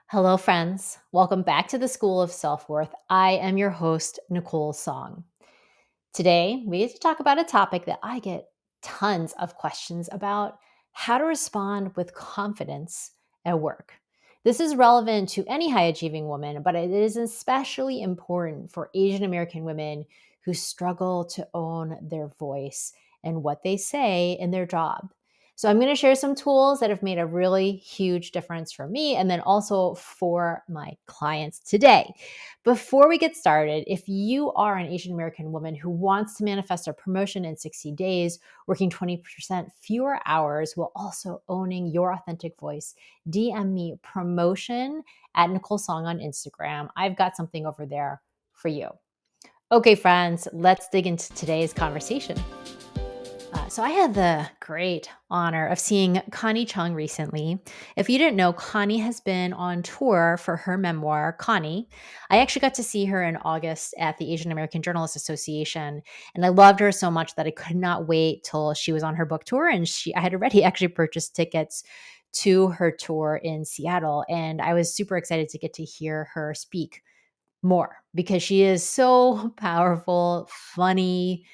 Hello, friends. Welcome back to the School of Self-Worth. I am your host, Nicole Song. Today, we get to talk about a topic that I get tons of questions about: how to respond with confidence at work. This is relevant to any high achieving woman, but it is especially important for Asian American women who struggle to own their voice and what they say in their job. So, I'm going to share some tools that have made a really huge difference for me and then also for my clients today. Before we get started, if you are an Asian American woman who wants to manifest a promotion in 60 days, working 20% fewer hours while also owning your authentic voice, DM me promotion at Nicole Song on Instagram. I've got something over there for you. Okay, friends, let's dig into today's conversation. So I had the great honor of seeing Connie Chung recently. If you didn't know, Connie has been on tour for her memoir, Connie. I actually got to see her in August at the Asian American Journalists Association, and I loved her so much that I could not wait till she was on her book tour. And I had already actually purchased tickets to her tour in Seattle, and I was super excited to get to hear her speak more because she is so powerful, funny,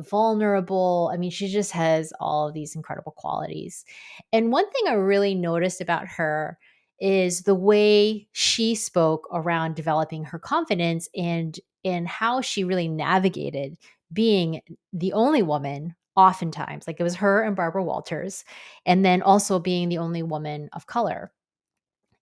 vulnerable. I mean, she just has all of these incredible qualities. And one thing I really noticed about her is the way she spoke around developing her confidence and how she really navigated being the only woman oftentimes. Like it was her and Barbara Walters, and then also being the only woman of color.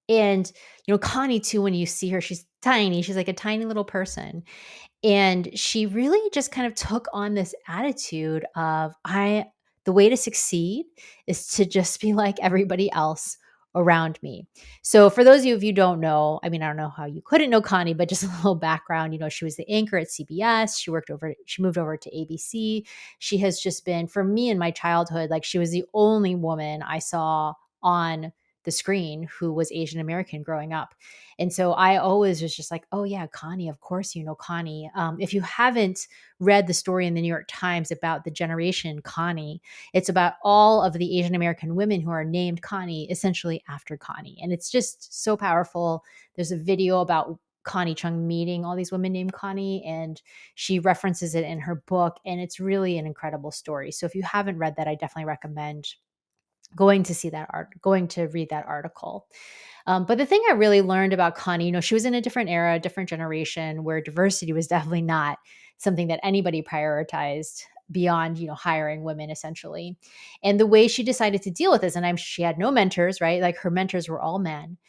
And, Connie too, when you see her, she's tiny. She's like a tiny little person. And she really just kind of took on this attitude of the way to succeed is to just be like everybody else around me. So for those of you, if you don't know, I mean, I don't know how you couldn't know Connie, but just a little background, she was the anchor at CBS. She moved over to ABC. She has just been, for me in my childhood, like she was the only woman I saw on the screen who was Asian American growing up. And so I always was just like, oh, yeah, Connie, of course, you know Connie. If you haven't read the story in the New York Times about the generation Connie, it's about all of the Asian American women who are named Connie, essentially after Connie. And it's just so powerful. There's a video about Connie Chung meeting all these women named Connie, and she references it in her book. And it's really an incredible story. So if you haven't read that, I definitely recommend going to read that article. But the thing I really learned about Connie, she was in a different era, different generation where diversity was definitely not something that anybody prioritized beyond, hiring women essentially. And the way she decided to deal with this, and she had no mentors, right? Like her mentors were all men.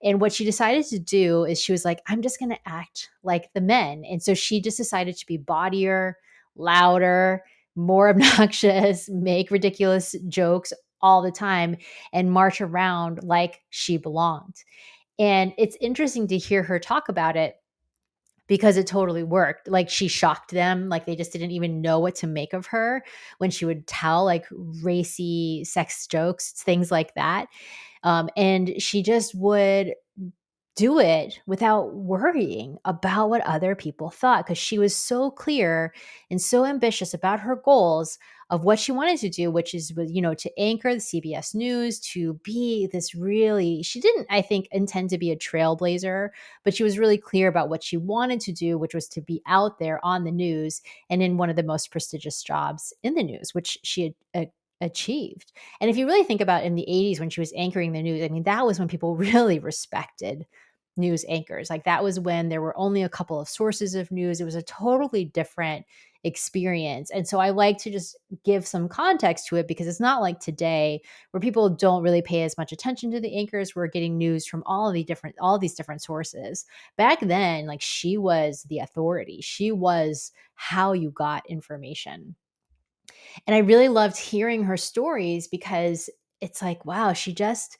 And what she decided to do is she was like, I'm just going to act like the men. And so she just decided to be bawdier, louder, more obnoxious, make ridiculous jokes all the time, and march around like she belonged. And it's interesting to hear her talk about it because it totally worked. Like she shocked them. Like they just didn't even know what to make of her when she would tell like racy sex jokes, things like that. And she just would do it without worrying about what other people thought because she was so clear and so ambitious about her goals of what she wanted to do, which is, to anchor the CBS News, to be this really, she didn't, I think, intend to be a trailblazer, but she was really clear about what she wanted to do, which was to be out there on the news and in one of the most prestigious jobs in the news, which she had achieved. And if you really think about in the 80s when she was anchoring the news, I mean, that was when people really respected news anchors. Like that was when there were only a couple of sources of news. It was a totally different experience. And so I like to just give some context to it because it's not like today where people don't really pay as much attention to the anchors. We're getting news from all these different sources. Back then, like she was the authority. She was how you got information. And I really loved hearing her stories because it's like, wow, she just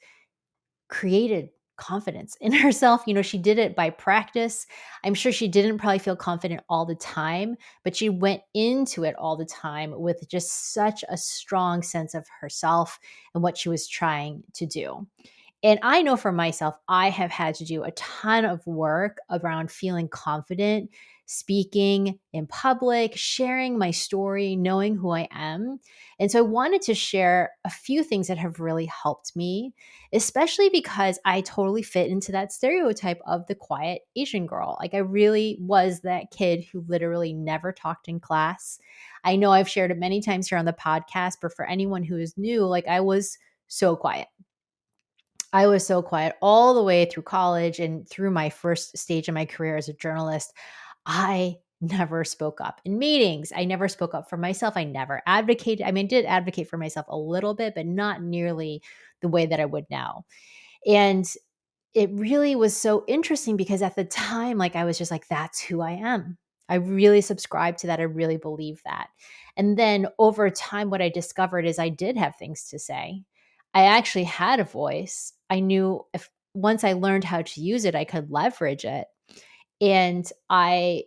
created confidence in herself. She did it by practice. I'm sure she didn't probably feel confident all the time, but she went into it all the time with just such a strong sense of herself and what she was trying to do. And I know for myself, I have had to do a ton of work around feeling confident, speaking in public, sharing my story, knowing who I am. And so I wanted to share a few things that have really helped me, especially because I totally fit into that stereotype of the quiet Asian girl. Like I really was that kid who literally never talked in class. I know I've shared it many times here on the podcast, but for anyone who is new, like I was so quiet. I was so quiet all the way through college and through my first stage of my career as a journalist. I never spoke up in meetings. I never spoke up for myself. I never advocated. I mean, I did advocate for myself a little bit, but not nearly the way that I would now. And it really was so interesting because at the time, like I was just like, that's who I am. I really subscribed to that. I really believe that. And then over time, what I discovered is I did have things to say. I actually had a voice. I knew if once I learned how to use it, I could leverage it. And I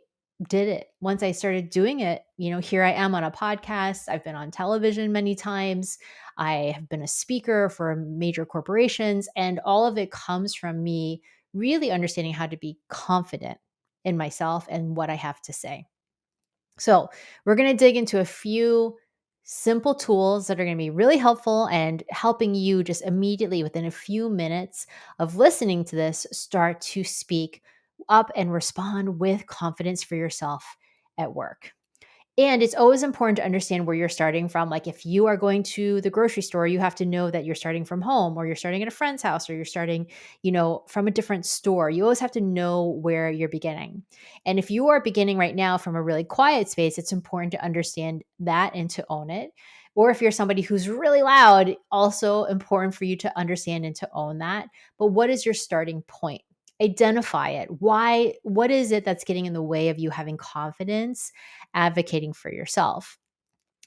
did it. Once I started doing it, here I am on a podcast. I've been on television many times. I have been a speaker for major corporations, and all of it comes from me really understanding how to be confident in myself and what I have to say. So, we're going to dig into a few simple tools that are going to be really helpful and helping you just immediately within a few minutes of listening to this start to speak up and respond with confidence for yourself at work. And it's always important to understand where you're starting from. Like if you are going to the grocery store, you have to know that you're starting from home or you're starting at a friend's house or you're starting, from a different store. You always have to know where you're beginning. And if you are beginning right now from a really quiet space, it's important to understand that and to own it. Or if you're somebody who's really loud, also important for you to understand and to own that. But what is your starting point? Identify it. What is it that's getting in the way of you having confidence advocating for yourself?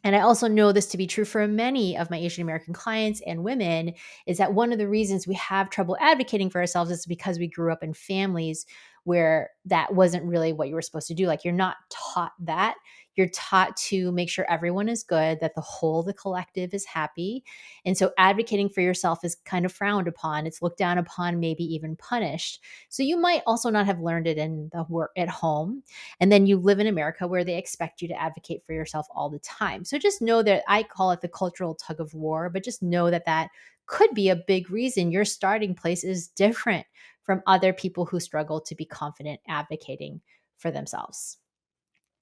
And I also know this to be true for many of my Asian American clients and women is that one of the reasons we have trouble advocating for ourselves is because we grew up in families where that wasn't really what you were supposed to do. Like you're not taught that. You're taught to make sure everyone is good, that the collective is happy. And so advocating for yourself is kind of frowned upon. It's looked down upon, maybe even punished. So you might also not have learned it in the work at home. And then you live in America where they expect you to advocate for yourself all the time. So just know that I call it the cultural tug of war, but just know that that could be a big reason your starting place is different from other people who struggle to be confident advocating for themselves.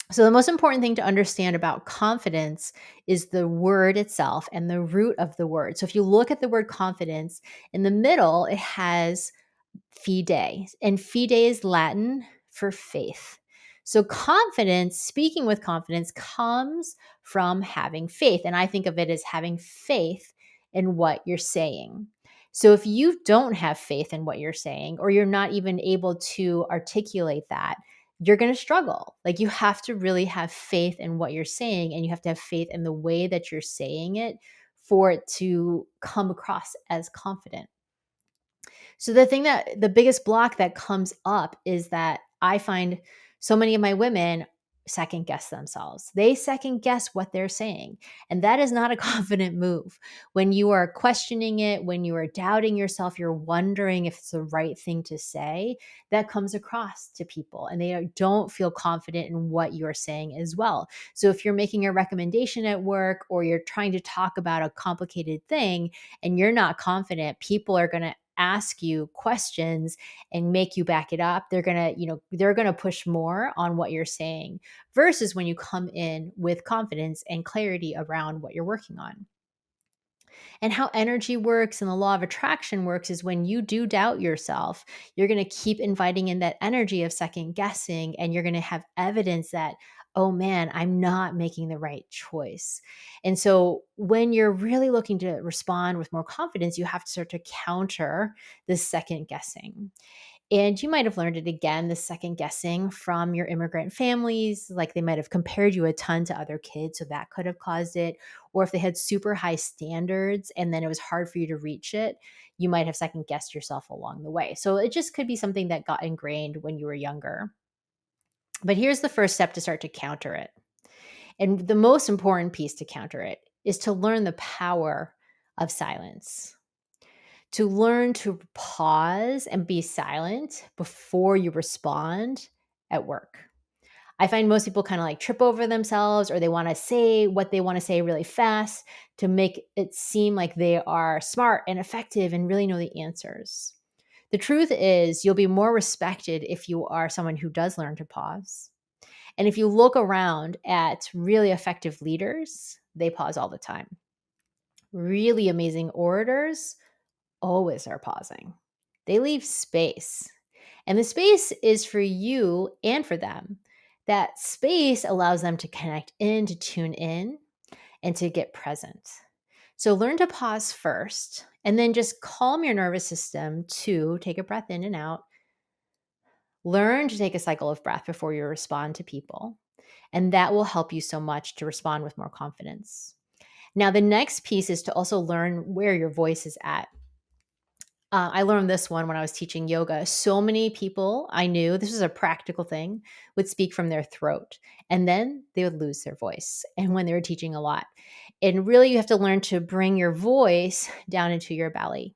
So, the most important thing to understand about confidence is the word itself and the root of the word. So, if you look at the word confidence, in the middle, it has fide, and fide is Latin for faith. So, confidence, speaking with confidence, comes from having faith. And I think of it as having faith in what you're saying. So, if you don't have faith in what you're saying, or you're not even able to articulate that, you're going to struggle. Like, you have to really have faith in what you're saying, and you have to have faith in the way that you're saying it for it to come across as confident. So the biggest block that comes up is that I find so many of my women second guess themselves. They second guess what they're saying. And that is not a confident move. When you are questioning it, when you are doubting yourself, you're wondering if it's the right thing to say, that comes across to people and they don't feel confident in what you're saying as well. So if you're making a recommendation at work or you're trying to talk about a complicated thing and you're not confident, people are going to ask you questions and make you back it up. They're going to push more on what you're saying versus when you come in with confidence and clarity around what you're working on. And how energy works and the law of attraction works is when you do doubt yourself, you're going to keep inviting in that energy of second guessing, and you're going to have evidence that, oh man, I'm not making the right choice. And so when you're really looking to respond with more confidence, you have to start to counter this second guessing. And you might have learned it again, the second guessing from your immigrant families. Like they might have compared you a ton to other kids. So that could have caused it. Or if they had super high standards and then it was hard for you to reach it, you might have second guessed yourself along the way. So it just could be something that got ingrained when you were younger. But here's the first step to start to counter it. And the most important piece to counter it is to learn the power of silence. to learn to pause and be silent before you respond at work. I find most people kind of like trip over themselves, or they want to say what they want to say really fast to make it seem like they are smart and effective and really know the answers. The truth is, you'll be more respected if you are someone who does learn to pause. And if you look around at really effective leaders, they pause all the time. Really amazing orators always are pausing. They leave space. And the space is for you and for them. That space allows them to connect in, to tune in, and to get present. So learn to pause first, and then just calm your nervous system to take a breath in and out. Learn to take a cycle of breath before you respond to people. And that will help you so much to respond with more confidence. Now, the next piece is to also learn where your voice is at. I learned this one when I was teaching yoga. So many people I knew, this was a practical thing, would speak from their throat and then they would lose their voice. And when they were teaching a lot, and really you have to learn to bring your voice down into your belly.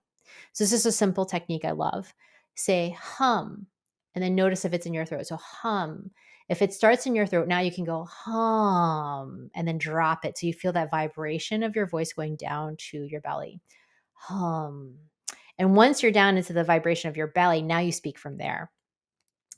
So this is a simple technique I love. Say hum, and then notice if it's in your throat. So hum. If it starts in your throat, now you can go hum and then drop it. So you feel that vibration of your voice going down to your belly. Hum. And once you're down into the vibration of your belly, now you speak from there.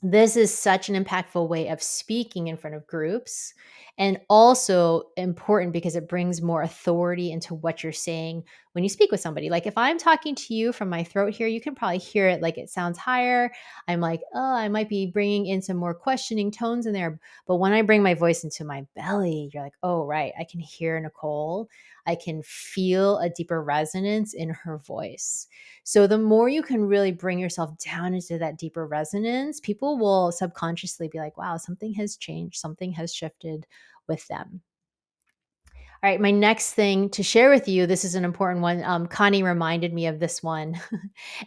This is such an impactful way of speaking in front of groups, and also important because it brings more authority into what you're saying when you speak with somebody. Like if I'm talking to you from my throat here, you can probably hear it like it sounds higher. I'm like, oh, I might be bringing in some more questioning tones in there. But when I bring my voice into my belly, you're like, oh, right, I can hear Nicole. I can feel a deeper resonance in her voice. So the more you can really bring yourself down into that deeper resonance, people will subconsciously be like, wow, something has changed, something has shifted with them. All right, my next thing to share with you, this is an important one. Connie reminded me of this one,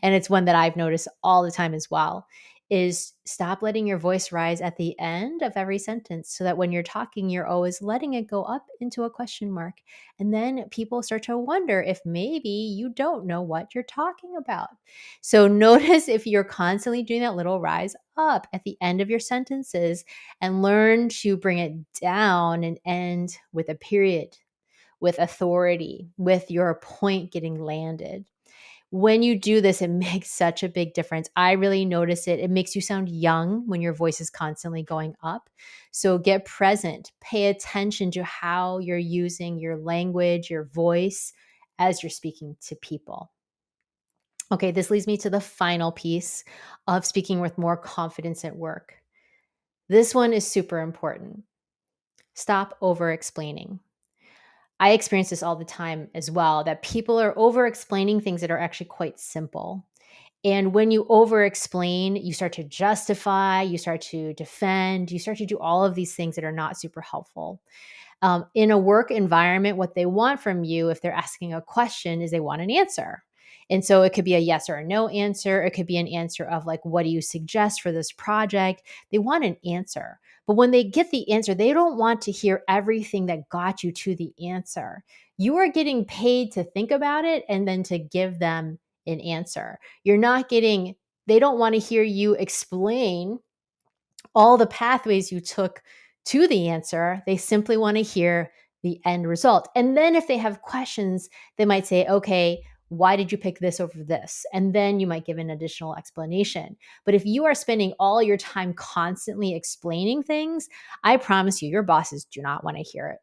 and it's one that I've noticed all the time as well, is stop letting your voice rise at the end of every sentence so that when you're talking, you're always letting it go up into a question mark. And then people start to wonder if maybe you don't know what you're talking about. So notice if you're constantly doing that little rise up at the end of your sentences, and learn to bring it down and end with a period, with authority, with your point getting landed. When you do this, it makes such a big difference. I really notice it. It makes you sound young when your voice is constantly going up. So get present, pay attention to how you're using your language, your voice as you're speaking to people. Okay, this leads me to the final piece of speaking with more confidence at work. This one is super important. Stop over explaining. I experience this all the time as well, that people are over explaining things that are actually quite simple. And when you over explain, you start to justify, you start to defend, you start to do all of these things that are not super helpful. In a work environment, what they want from you, if they're asking a question, is they want an answer. And so it could be a yes or a no answer. It could be an answer of like, what do you suggest for this project? They want an answer. But when they get the answer, they don't want to hear everything that got you to the answer. You are getting paid to think about it and then to give them an answer. You're not getting, they don't want to hear you explain all the pathways you took to the answer. They simply want to hear the end result. And then if they have questions, they might say, okay, why did you pick this over this? And then you might give an additional explanation. But if you are spending all your time constantly explaining things, I promise you, your bosses do not want to hear it.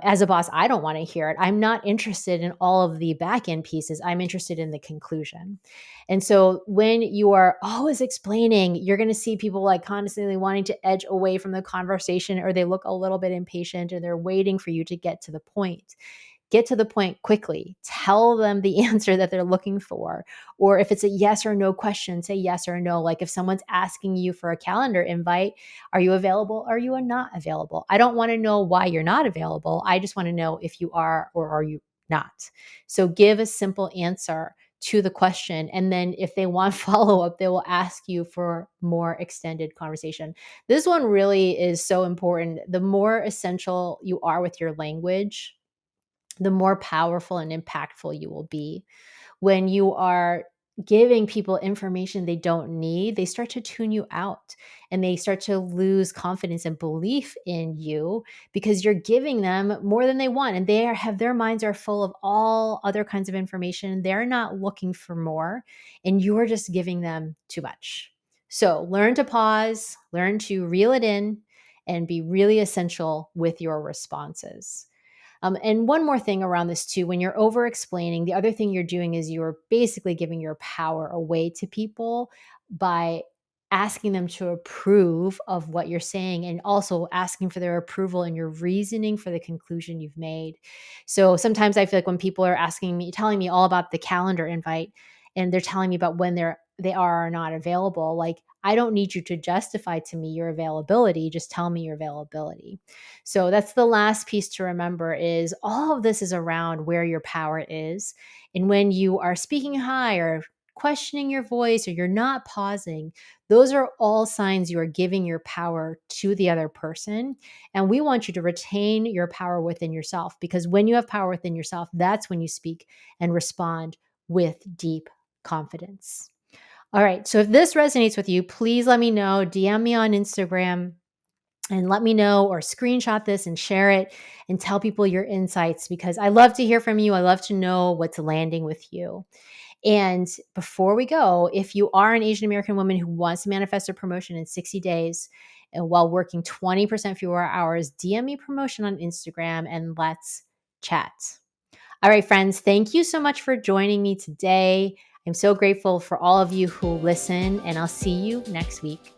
As a boss, I don't want to hear it. I'm not interested in all of the back end pieces. I'm interested in the conclusion. And so when you are always explaining, you're going to see people like constantly wanting to edge away from the conversation, or they look a little bit impatient, or they're waiting for you to get to the point. Get to the point quickly. Tell them the answer that they're looking for. Or if it's a yes or no question, say yes or no. Like if someone's asking you for a calendar invite, are you available? Are you not available? I don't want to know why you're not available. I just want to know if you are or are you not. So give a simple answer to the question. And then if they want follow up, they will ask you for more extended conversation. This one really is so important. The more essential you are with your language, the more powerful and impactful you will be. When you are giving people information they don't need, they start to tune you out and they start to lose confidence and belief in you because you're giving them more than they want. And have their minds are full of all other kinds of information. They're not looking for more, and you're just giving them too much. So learn to pause, learn to reel it in, and be really essential with your responses. And one more thing around this too, when you're over explaining, the other thing you're doing is you're basically giving your power away to people by asking them to approve of what you're saying and also asking for their approval and your reasoning for the conclusion you've made. So sometimes I feel like when people are telling me all about the calendar invite and they're telling me about when they are or not available, like I don't need you to justify to me your availability, just tell me your availability. So that's the last piece to remember is all of this is around where your power is. And when you are speaking high or questioning your voice or you're not pausing, those are all signs you are giving your power to the other person. And we want you to retain your power within yourself, because when you have power within yourself, that's when you speak and respond with deep confidence. All right. So if this resonates with you, please let me know. DM me on Instagram and let me know, or screenshot this and share it and tell people your insights, because I love to hear from you. I love to know what's landing with you. And before we go, if you are an Asian American woman who wants to manifest a promotion in 60 days and while working 20% fewer hours, DM me promotion on Instagram and let's chat. All right, friends, thank you so much for joining me today. I'm so grateful for all of you who listen, and I'll see you next week.